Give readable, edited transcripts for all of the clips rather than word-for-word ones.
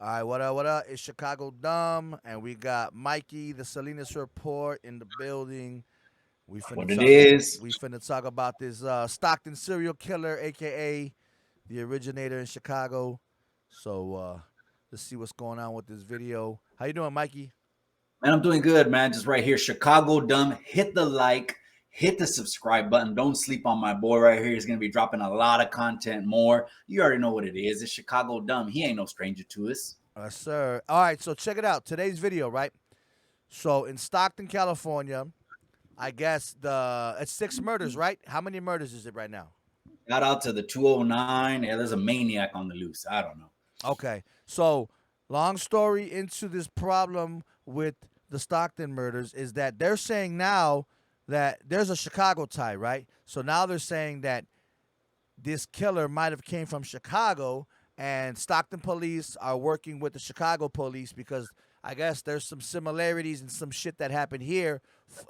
All right, what up, what up? It's Chicago Dumb, and we got Mikey, the Salinas Report, in the building. We finna What it talk. is. We finna talk about this Stockton serial killer, aka the originator in Chicago. So let's see what's going on with this video. How you doing, Mikey? Man, I'm doing good, man. Just right here. Chicago Dumb. Hit the like, hit the subscribe button. Don't sleep on my boy right here. He's going to be dropping a lot of content more. You already know what it is. It's Chicago Dumb. He ain't no stranger to us. Sir. All right, so check it out. Today's video, right? So in Stockton, California, I guess it's 6 murders, right? How many murders is it right now? Shout out to the 209. Yeah, there's a maniac on the loose. I don't know. Okay. So, long story into this problem with the Stockton murders is that they're saying now that there's a Chicago tie, right? So now they're saying that this killer might have came from Chicago and Stockton police are working with the Chicago police because I guess there's some similarities and some shit that happened here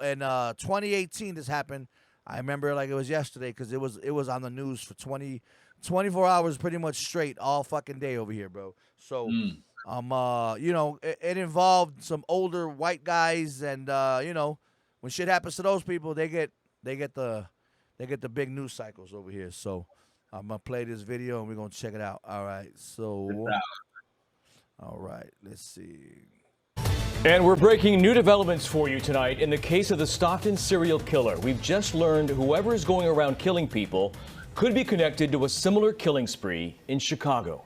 in 2018 this happened. I remember like it was yesterday because it was on the news for 24 hours pretty much straight all fucking day over here, bro. So it involved some older white guys and when shit happens to those people, they get the big news cycles over here. So I'm gonna play this video and we're gonna check it out. All right. So all right, let's see. And we're breaking new developments for you tonight in the case of the Stockton serial killer. We've just learned whoever is going around killing people could be connected to a similar killing spree in Chicago.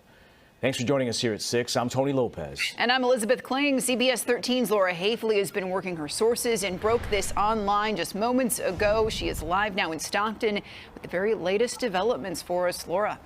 Thanks for joining us here at 6. I'm Tony Lopez. And I'm Elizabeth Kling. CBS 13's Laura Hafley has been working her sources and broke this online just moments ago. She is live now in Stockton with the very latest developments for us. Laura.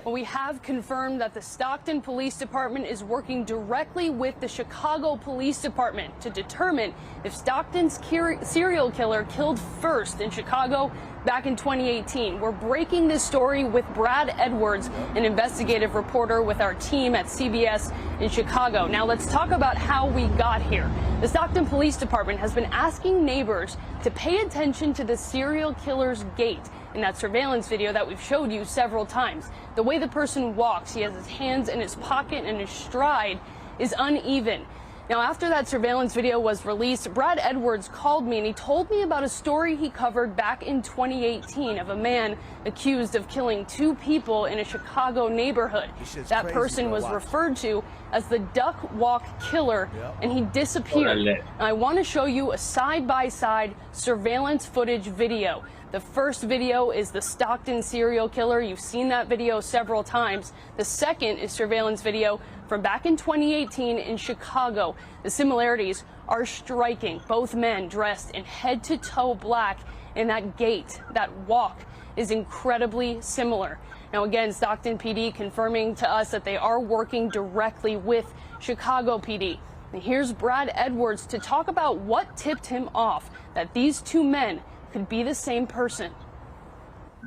Well, we have confirmed that the Stockton Police Department is working directly with the Chicago Police Department to determine if Stockton's serial killer killed first in Chicago back in 2018. We're breaking this story with Brad Edwards, an investigative reporter with our team at CBS in Chicago. Now let's talk about how we got here. The Stockton Police Department has been asking neighbors to pay attention to the serial killer's gait in that surveillance video that we've showed you several times. The way the person walks, he has his hands in his pocket and his stride is uneven. Now, after that surveillance video was released, Brad Edwards called me and he told me about a story he covered back in 2018 of a man accused of killing 2 people in a Chicago neighborhood. That person was referred to as the Duck Walk Killer, and he disappeared. I want to show you a side-by-side surveillance footage video. The first video is the Stockton serial killer. You've seen that video several times. The second is surveillance video from back in 2018 in Chicago. The similarities are striking. Both men dressed in head-to-toe black, and that gait, that walk, is incredibly similar. Now again, Stockton PD confirming to us that they are working directly with Chicago PD. And here's Brad Edwards to talk about what tipped him off that these 2 men could be the same person.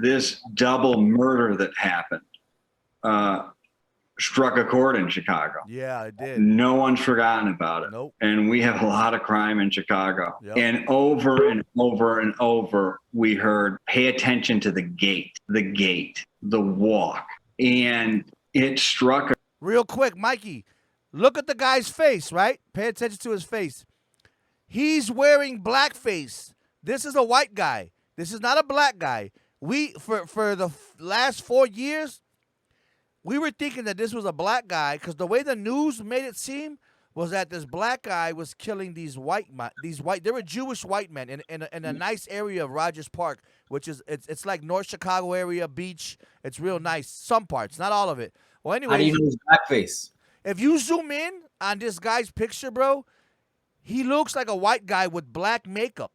This double murder that happened struck a chord in Chicago. Yeah, it did. No one's forgotten about it. Nope. And we have a lot of crime in Chicago. Yep. And over and over and over, we heard, pay attention to the gait, the walk. And it struck a Real quick, Mikey, look at the guy's face, right? Pay attention to his face. He's wearing blackface. This is a white guy. This is not a black guy. We for the last 4 years, we were thinking that this was a black guy because the way the news made it seem was that this black guy was killing these white. They were Jewish white men in a nice area of Rogers Park, which is it's like North Chicago area beach. It's real nice. Some parts, not all of it. Well, anyway, How do you know his blackface? if you zoom in on this guy's picture, bro, he looks like a white guy with black makeup.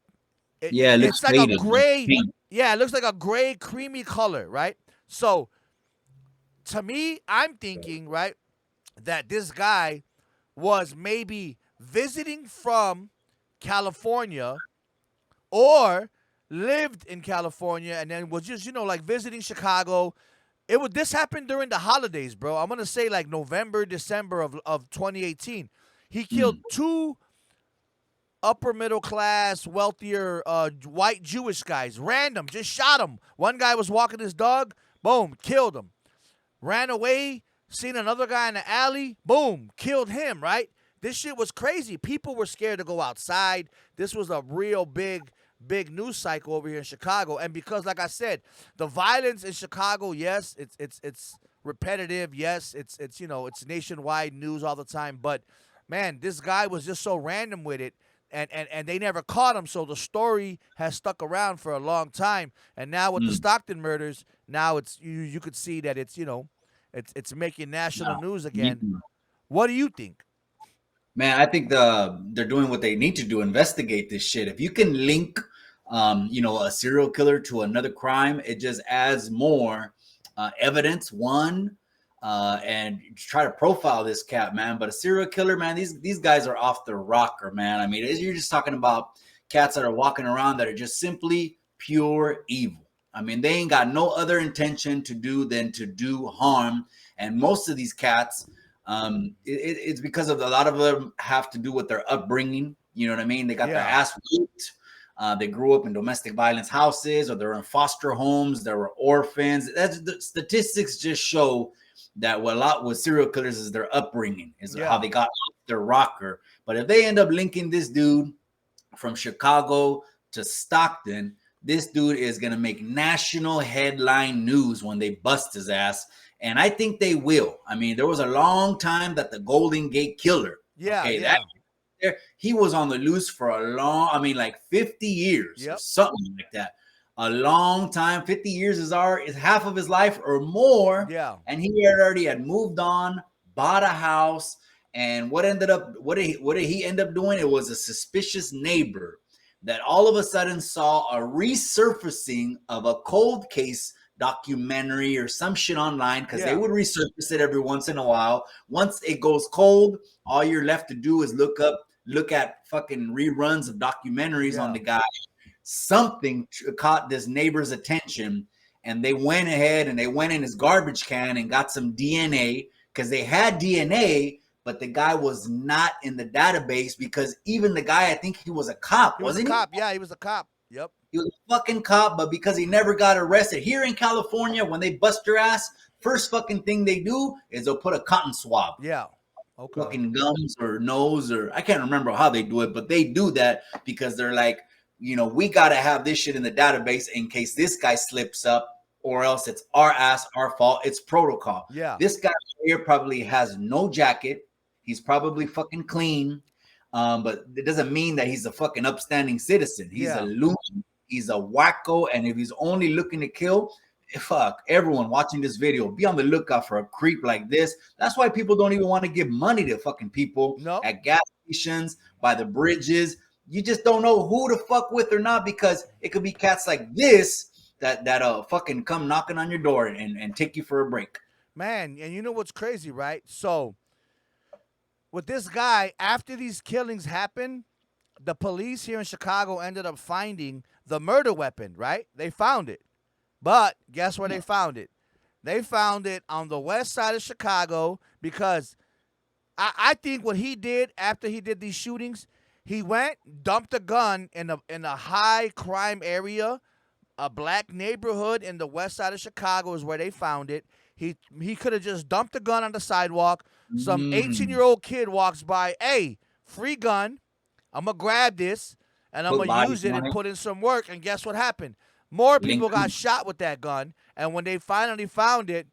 It looks it's like faded, a gray. pink. Yeah, it looks like a gray, creamy color, right? So, to me, I'm thinking, right, that this guy was maybe visiting from California or lived in California and then was just, like visiting Chicago. This happened during the holidays, bro. I'm going to say like November, December of 2018. He killed 2 upper middle class, wealthier white Jewish guys. Random, just shot him. One guy was walking his dog, boom, killed him. Ran away, seen another guy in the alley, boom, killed him, right? This shit was crazy. People were scared to go outside. This was a real big news cycle over here in Chicago. And because, like I said, the violence in Chicago, yes, it's repetitive. Yes, it's it's nationwide news all the time. But man, this guy was just so random with it. And they never caught him, so the story has stuck around for a long time. And now with the Stockton murders, now it's you could see that it's it's making national news again. What do you think? Man, I think they're doing what they need to do, investigate this shit. If you can link, a serial killer to another crime, it just adds more evidence. And try to profile this cat, man. But a serial killer, man, these guys are off the rocker, man. I mean, you're just talking about cats that are walking around that are just simply pure evil. I mean, they ain't got no other intention to do than to do harm. And most of these cats, it's because of a lot of them have to do with their upbringing. You know what I mean? They got their ass whooped. They grew up in domestic violence houses, or they're in foster homes. They were orphans. The statistics just show that a lot with serial killers is their upbringing, is how they got off their rocker. But if they end up linking this dude from Chicago to Stockton, this dude is going to make national headline news when they bust his ass. And I think they will. I mean, there was a long time that the Golden Gate Killer, he was on the loose for like 50 years, or something like that. A long time. 50 years is half of his life or more. Yeah. And he had moved on, bought a house. And what did he end up doing? It was a suspicious neighbor that all of a sudden saw a resurfacing of a cold case documentary or some shit online, because they would resurface it every once in a while. Once it goes cold, all you're left to do is look at fucking reruns of documentaries on the guy. Something caught this neighbor's attention, and they went ahead and they went in his garbage can and got some DNA, because they had DNA, but the guy was not in the database, because even the guy, I think he was a cop, wasn't he? Yeah, he was a cop. Yep. He was a fucking cop, but because he never got arrested. Here in California, when they bust your ass, first fucking thing they do is they'll put a cotton swab. Yeah. Okay. Fucking gums or nose, or I can't remember how they do it, but they do that because they're like, we got to have this shit in the database in case this guy slips up, or else it's our ass, our fault. It's protocol. Yeah. This guy here probably has no jacket. He's probably fucking clean. But it doesn't mean that he's a fucking upstanding citizen. He's a loon. He's a wacko. And if he's only looking to kill, fuck, everyone watching this video, be on the lookout for a creep like this. That's why people don't even want to give money to fucking people at gas stations, by the bridges. You just don't know who to fuck with or not, because it could be cats like this that fucking come knocking on your door and take you for a break. Man, and you know what's crazy, right? So with this guy, after these killings happened, the police here in Chicago ended up finding the murder weapon, right? They found it. But guess where they found it? They found it on the west side of Chicago, because I think what he did after he did these shootings, he went, dumped a gun in a high crime area, a black neighborhood in the west side of Chicago is where they found it. He could have just dumped a gun on the sidewalk. Some 18-year-old kid walks by, hey, free gun. I'm going to grab this, and I'm going to use it and put in some work. And guess what happened? More people got shot with that gun. And when they finally found it,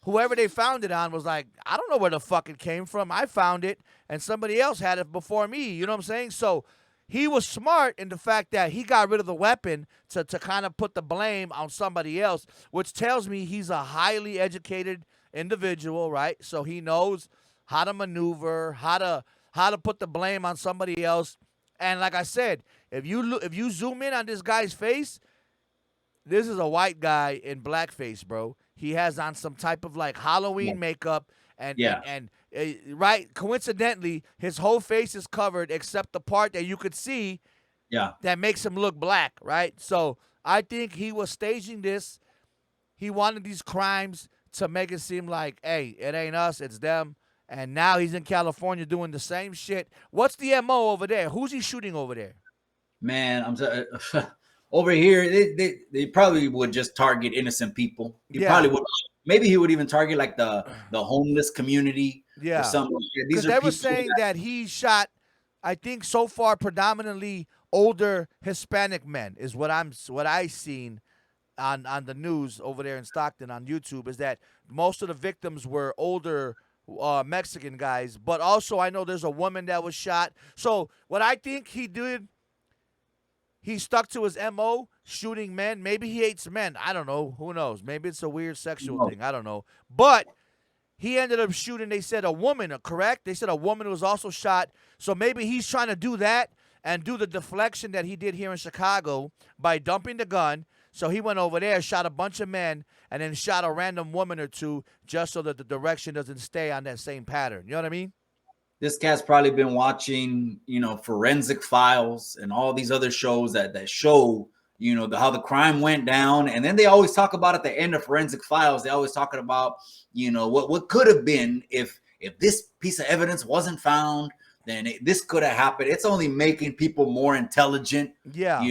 whoever they found it on was like, I don't know where the fuck it came from. I found it, and somebody else had it before me. You know what I'm saying? So he was smart in the fact that he got rid of the weapon to kind of put the blame on somebody else, which tells me he's a highly educated individual, right? So he knows how to maneuver, how to put the blame on somebody else. And like I said, if you zoom in on this guy's face, this is a white guy in blackface, bro. He has on some type of like Halloween makeup, and right, coincidentally, his whole face is covered except the part that you could see that makes him look black, right? So I think he was staging this. He wanted these crimes to make it seem like, hey, it ain't us, it's them. And now he's in California doing the same shit. What's the MO over there? Who's he shooting over there? Man, over here, they probably would just target innocent people. He probably would. maybe he would even target like the homeless community or Yeah, something. because These are they were people saying that he shot, I think so far predominantly older Hispanic men is what I seen on the news over there in Stockton on YouTube, is that most of the victims were older Mexican guys, but also I know there's a woman that was shot. So what I think he did, he stuck to his MO, shooting men. Maybe he hates men. I don't know. Who knows? Maybe it's a weird sexual know. thing. I don't know. But he ended up shooting, they said, a woman, correct? They said a woman was also shot. So maybe he's trying to do that and do the deflection that he did here in Chicago by dumping the gun. So he went over there, shot a bunch of men, and then shot a random woman or two just so that the direction doesn't stay on that same pattern. You know what I mean? This cat's probably been watching, Forensic Files and all these other shows that show, how the crime went down. And then they always talk about at the end of Forensic Files, they always talking about, what could have been if this piece of evidence wasn't found, then this could have happened. It's only making people more intelligent, Yeah.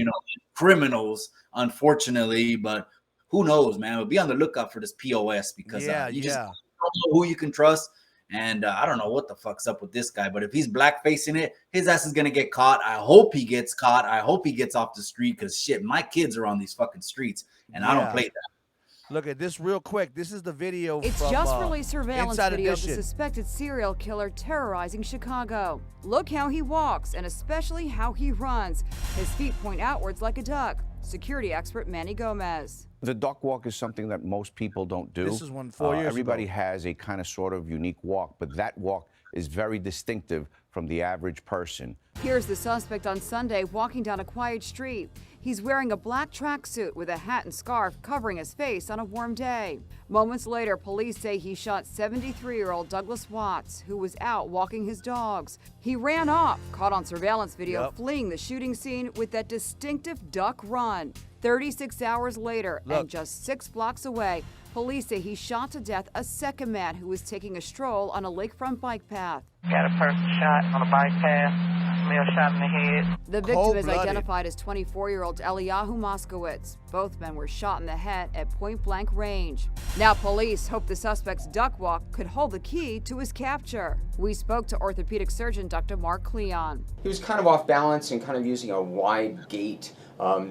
Criminals, unfortunately. But who knows, man? But be on the lookout for this POS because you just don't know who you can trust. And I don't know what the fuck's up with this guy, but if he's black facing it, his ass is gonna get caught. I hope he gets caught. I hope he gets off the street because shit, my kids are on these fucking streets, and I don't play that. Look at this real quick. This is the video. It's from, just released surveillance Inside video of the Edition. suspected serial killer terrorizing Chicago. Look how he walks, and especially how he runs. His feet point outwards like a duck. Security expert Manny Gomez. The duck walk is something that most people don't do. This is one 4 years Everybody ago. has a kind of sort of unique walk, but that walk is very distinctive from the average person. Here's the suspect on Sunday walking down a quiet street. He's wearing a black tracksuit with a hat and scarf covering his face on a warm day. Moments later, police say he shot 73-year-old Douglas Watts, who was out walking his dogs. He ran off, caught on surveillance video, fleeing the shooting scene with that distinctive duck run. 36 hours later, and just 6 blocks away, police say he shot to death a second man who was taking a stroll on a lakefront bike path. Got a person shot on a bike path. Male shot in the head. The victim is identified as 24-year-old Eliyahu Moskowitz. Both men were shot in the head at point-blank range. Now police hope the suspect's duck walk could hold the key to his capture. We spoke to orthopedic surgeon Dr. Mark Cleon. He was kind of off balance and kind of using a wide gait.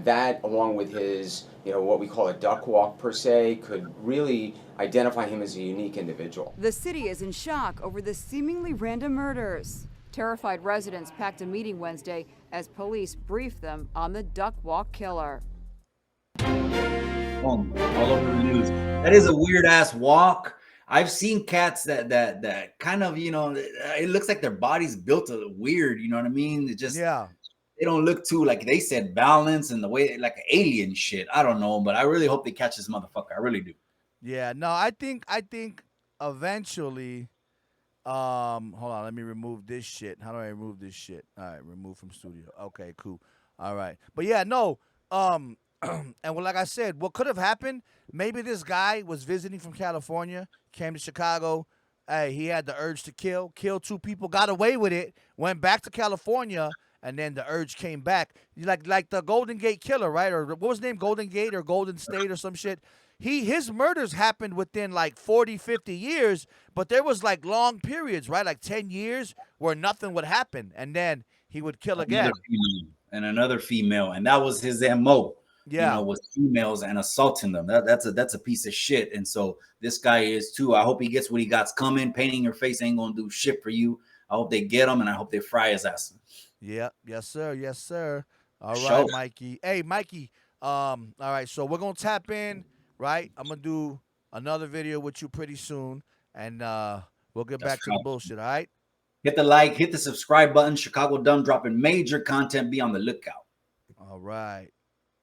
That, along with his, what we call a duck walk per se, could really identify him as a unique individual. The city is in shock over the seemingly random murders. Terrified residents packed a meeting Wednesday as police briefed them on the duck walk killer. All over the news. That is a weird ass walk. I've seen cats that kind of, it looks like their body's built weird. You know what I mean? It just they don't look too, like they said, balanced and the way like alien shit. I don't know, but I really hope they catch this motherfucker. I really do. Yeah, no, I think eventually. Hold on, let me remove this shit. How do I remove this shit? All right, remove from studio. Okay, cool. All right, but yeah, no. And well, like I said, what could have happened? Maybe this guy was visiting from California, came to Chicago. Hey, he had the urge to kill 2 people, got away with it, went back to California, and then the urge came back. Like the Golden Gate Killer, right? Or what was his name? Golden Gate or Golden State or some shit. His murders happened within like 40, 50 years, but there was like long periods, right? Like 10 years where nothing would happen, and then he would kill again. Another female, and that was his MO. Yeah, was females and assaulting them. That's a piece of shit. And so this guy is too. I hope he gets what he got's coming. Painting your face ain't gonna do shit for you. I hope they get him, and I hope they fry his ass. Yeah, yes sir. All right, Mikey. Hey, Mikey. All right, so we're gonna tap in. Right, I'm gonna do another video with you pretty soon, and we'll get back to the bullshit. All right. Hit the like, hit the subscribe button. Chicago Dumb dropping major content. Be on the lookout. All right.